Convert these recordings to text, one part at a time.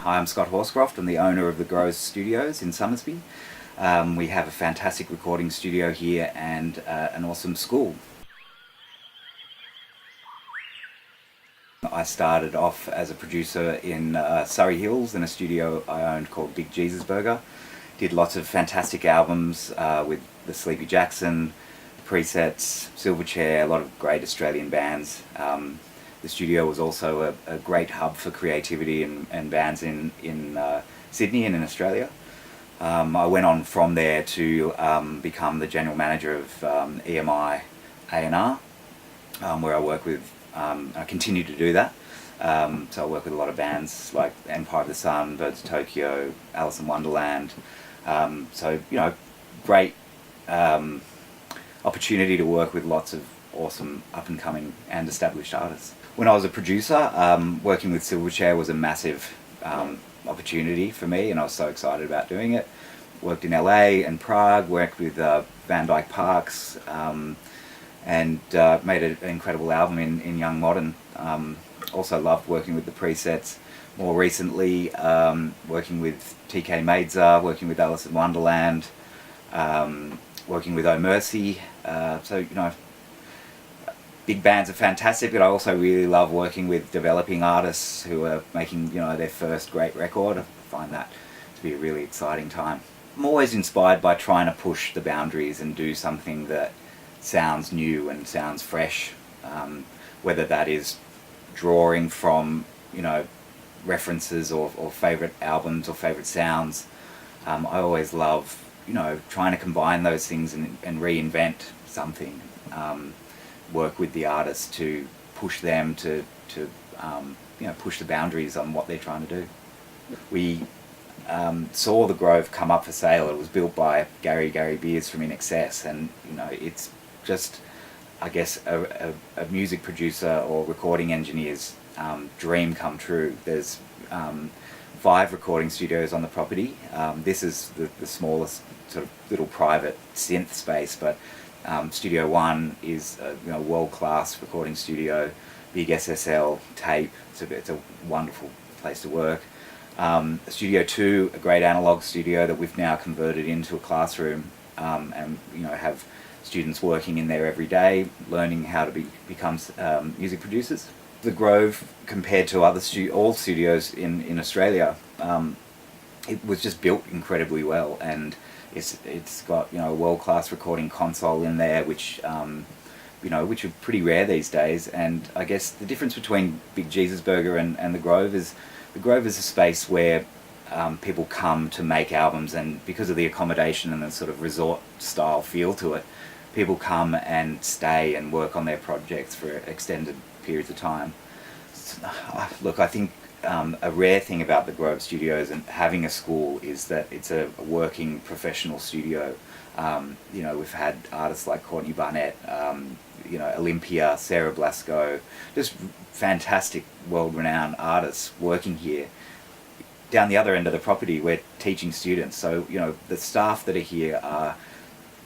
Hi, I'm Scott Horscroft. I'm the owner of the Grove Studios in Somersby. We have a fantastic recording studio here and an awesome school. I started off as a producer in Surrey Hills in a studio I owned called Big Jesus Burger. Did lots of fantastic albums with the Sleepy Jackson, Presets, Silverchair, a lot of great Australian bands. The studio was also a great hub for creativity and bands in Sydney and in Australia. I went on from there to become the general manager of EMI A&R, where I work with, I continue to do that. So I work with a lot of bands like Empire of the Sun, Birds of Tokyo, Alison Wonderland. So, you know, great opportunity to work with lots of awesome up-and-coming and established artists. When I was a producer, working with Silverchair was a massive opportunity for me, and I was so excited about doing it. Worked in LA and Prague, worked with Van Dyke Parks, and made an incredible album in Young Modern. Also loved working with the Presets. More recently, working with TK Maidza, working with Alison Wonderland, working with Oh Mercy. So, you know, big bands are fantastic, but I also really love working with developing artists who are making, you know, their first great record. I find that to be a really exciting time. I'm always inspired by trying to push the boundaries and do something that sounds new and sounds fresh, whether that is drawing from, you know, references or favourite albums or favourite sounds. I always love, you know, trying to combine those things and reinvent something. Work with the artists to push them to you know, push the boundaries on what they're trying to do. We saw the Grove come up for sale. It was built by Gary Beers from INXS, and you know, it's just, I guess, a music producer or recording engineer's dream come true. There's 5 recording studios on the property. This is the smallest sort of little private synth space, but Studio 1 is a, you know, world-class recording studio, big SSL tape. It's a wonderful place to work. Studio 2, a great analog studio that we've now converted into a classroom, and you know, have students working in there every day, learning how to become music producers. The Grove, compared to other all studios in Australia, it was just built incredibly well, and it's got, you know, a world-class recording console in there, which you know, which are pretty rare these days. And I guess the difference between Big Jesus Burger and the Grove is a space where people come to make albums, and because of the accommodation and the sort of resort style feel to it, people come and stay and work on their projects for extended periods of time. Look, I think a rare thing about the Grove Studios and having a school is that it's a working professional studio. You know, we've had artists like Courtney Barnett, you know, Olympia, Sarah Blasko, just fantastic world-renowned artists working here. Down the other end of the property, we're teaching students, so you know, the staff that are here are,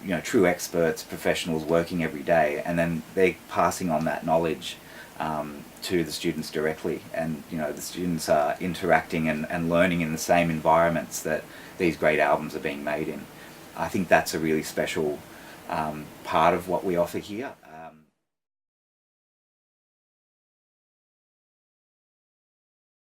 you know, true experts, professionals working every day, and then they're passing on that knowledge to the students directly, and you know, the students are interacting and learning in the same environments that these great albums are being made in. I think that's a really special part of what we offer here.